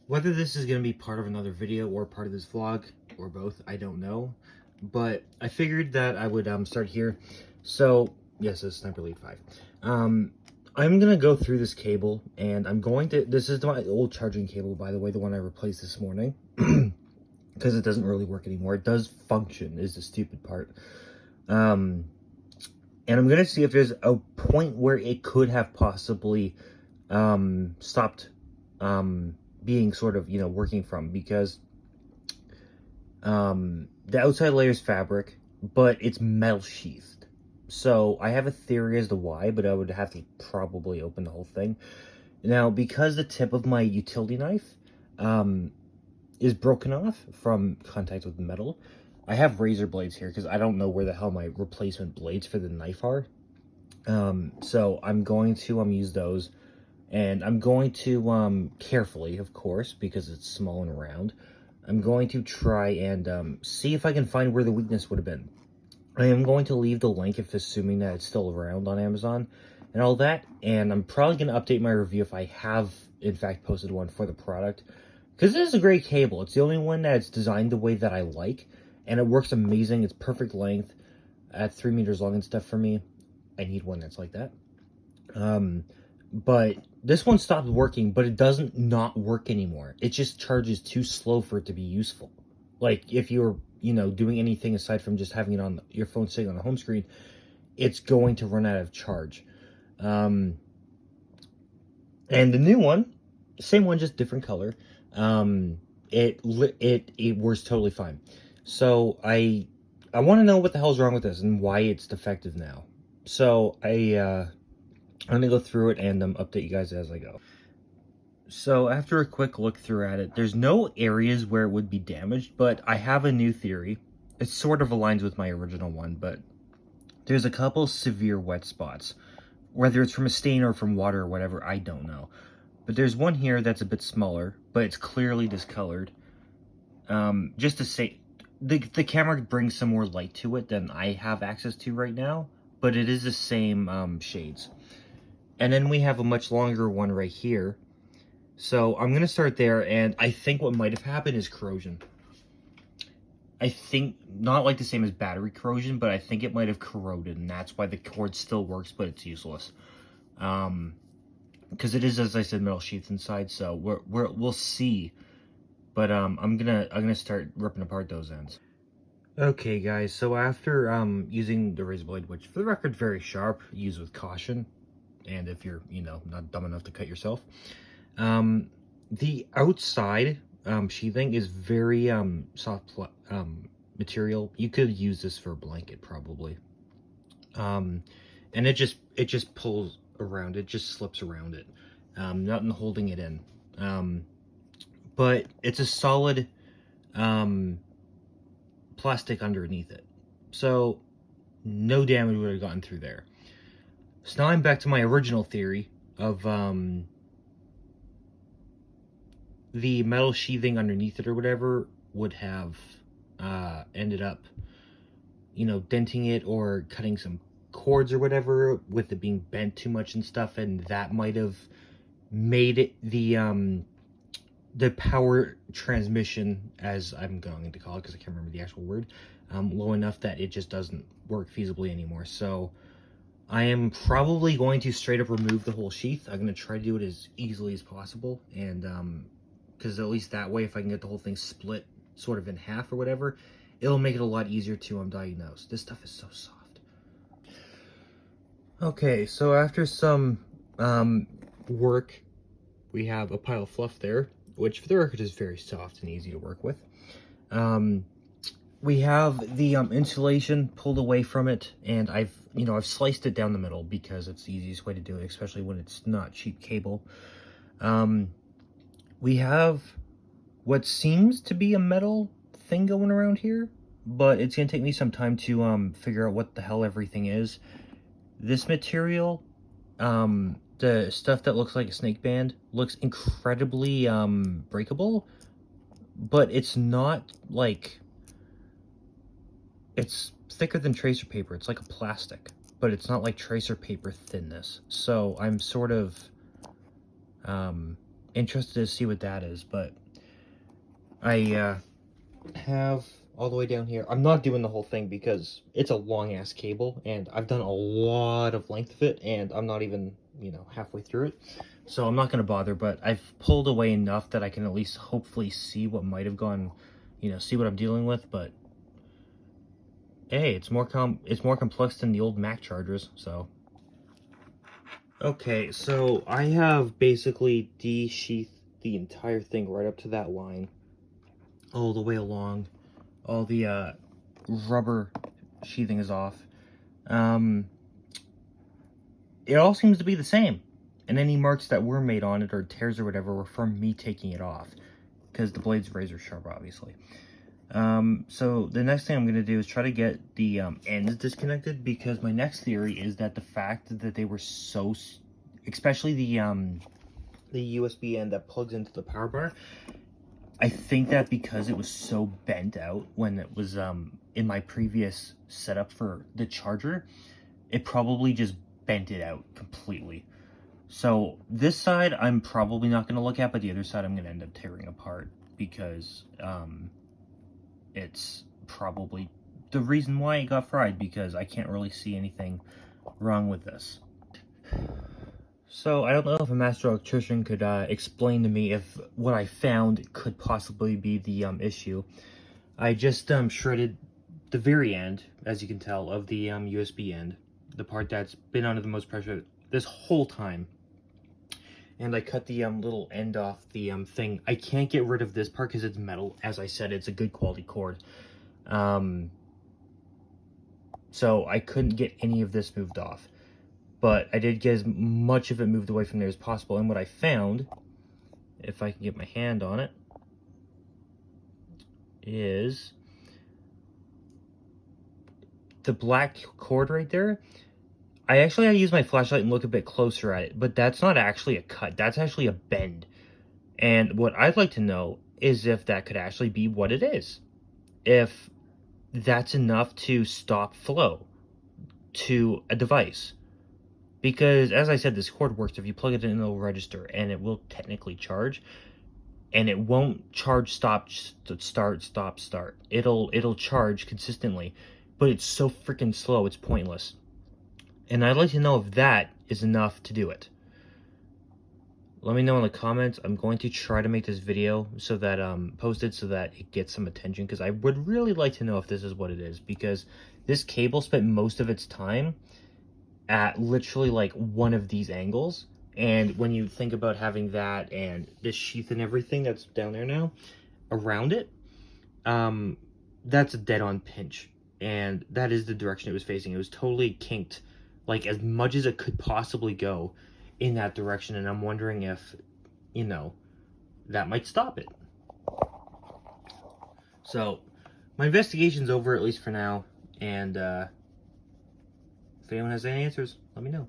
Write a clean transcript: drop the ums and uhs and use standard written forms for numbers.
Whether this is going to be part of another video or part of this vlog, or both, I don't know. But I figured that I would start here. So, yes, it's Sniper Elite 5. I'm going to go through this cable, and I'm going to... This is my old charging cable, by the way, the one I replaced this morning. Because it doesn't really work anymore. It does function, is the stupid part. And I'm going to see if there's a point where it could have possibly stopped being sort of, working from, because the outside layer is fabric, but it's metal sheathed. So I have a theory as to why, but I would have to probably open the whole thing. Now, because the tip of my utility knife is broken off from contact with the metal, I have razor blades here because I don't know where the hell my replacement blades for the knife are. So I'm going to use those, and I'm going to carefully, of course, because it's small and round, I'm going to try and see if I can find where the weakness would have been. I am going to leave the link, if assuming that it's still around on Amazon and all that, and I'm probably going to update my review if I have in fact posted one for the product, because this is a great cable. It's the only one that's designed the way that I like, and it works amazing. It's perfect length at 3 meters long and stuff for me. I need one that's like that. But this one stopped working, but it doesn't not work anymore. It just charges too slow for it to be useful. Like, if you're, doing anything aside from just having it on your phone sitting on the home screen, it's going to run out of charge. And the new one, same one, just different color. It works totally fine. So I want to know what the hell's wrong with this and why it's defective now. So I'm gonna go through it and update you guys as I go. So after a quick look through at it, there's no areas where it would be damaged, but I have a new theory. It sort of aligns with my original one, but there's a couple severe wet spots. Whether it's from a stain or from water or whatever, I don't know. But there's one here that's a bit smaller, but it's clearly discolored. Just to say, the camera brings some more light to it than I have access to right now, but it is the same shades. And then we have a much longer one right here. So I'm going to start there, and I think what might have happened is corrosion. I think, not like the same as battery corrosion, but I think it might have corroded, and that's why the cord still works, but it's useless. Because it is, as I said, metal sheath inside, so we'll see. But I'm gonna start ripping apart those ends. Okay, guys. So after using the razor blade, which for the record very sharp, use with caution, and if you're not dumb enough to cut yourself. The outside sheathing is very soft material. You could use this for a blanket probably. And it just pulls around. It just slips around it. Nothing holding it in. But it's a solid plastic underneath it. So no damage would have gotten through there. So now I'm back to my original theory of the metal sheathing underneath it or whatever would have ended up, denting it or cutting some cords or whatever, with it being bent too much and stuff, and that might have made it the power transmission, as I'm going to call it because I can't remember the actual word, low enough that it just doesn't work feasibly anymore. So I am probably going to straight up remove the whole sheath. I'm going to try to do it as easily as possible, and because at least that way, if I can get the whole thing split sort of in half or whatever, it'll make it a lot easier to diagnose. This stuff is so soft. Okay, so after some work, we have a pile of fluff there, which for the record is very soft and easy to work with. We have the insulation pulled away from it, and I've sliced it down the middle because it's the easiest way to do it, especially when it's not cheap cable. We have what seems to be a metal thing going around here, but it's going to take me some time to figure out what the hell everything is. This material, the stuff that looks like a snake band, looks incredibly breakable, but it's not like... It's thicker than tracer paper. It's like a plastic, but it's not like tracer paper thinness. So I'm sort of interested to see what that is, but I have all the way down here. I'm not doing the whole thing because it's a long ass cable and I've done a lot of length of it and I'm not even, you know, halfway through it. So I'm not going to bother, but I've pulled away enough that I can at least hopefully see what might have gone, you know, see what I'm dealing with. But hey, it's more complex than the old Mac chargers, so. Okay, so I have basically de-sheathed the entire thing right up to that line, all the way along. All the rubber sheathing is off. It all seems to be the same, and any marks that were made on it or tears or whatever were from me taking it off, because the blade's razor sharp, obviously. So the next thing I'm going to do is try to get the ends disconnected, because my next theory is that the fact that they were so, especially the USB end that plugs into the power bar, I think that because it was so bent out when it was in my previous setup for the charger, it probably just bent it out completely. So this side I'm probably not going to look at, but the other side I'm going to end up tearing apart, because it's probably the reason why it got fried, because I can't really see anything wrong with this. So I don't know if a master electrician could explain to me if what I found could possibly be the issue. I just shredded the very end, as you can tell, of the USB end, the part that's been under the most pressure this whole time. And I cut the little end off the thing. I can't get rid of this part because it's metal. As I said, it's a good quality cord. So I couldn't get any of this moved off. But I did get as much of it moved away from there as possible. And what I found, if I can get my hand on it, is the black cord right there. I actually had to use my flashlight and look a bit closer at it, but that's not actually a cut. That's actually a bend. And what I'd like to know is if that could actually be what it is. If that's enough to stop flow to a device. Because, as I said, this cord works. If you plug it in, it'll register, and it will technically charge. And it won't charge, stop, start, stop, start. It'll charge consistently. But it's so freaking slow, it's pointless. And I'd like to know if that is enough to do it. Let me know in the comments. I'm going to try to make this video so that posted so that it gets some attention, because I would really like to know if this is what it is, because this cable spent most of its time at literally like one of these angles, and when you think about having that and this sheath and everything that's down there now around it, that's a dead-on pinch, and that is the direction it was facing. It was totally kinked, like as much as it could possibly go in that direction, and I'm wondering if, you know, that might stop it. So my investigation's over, at least for now, and if anyone has any answers, let me know.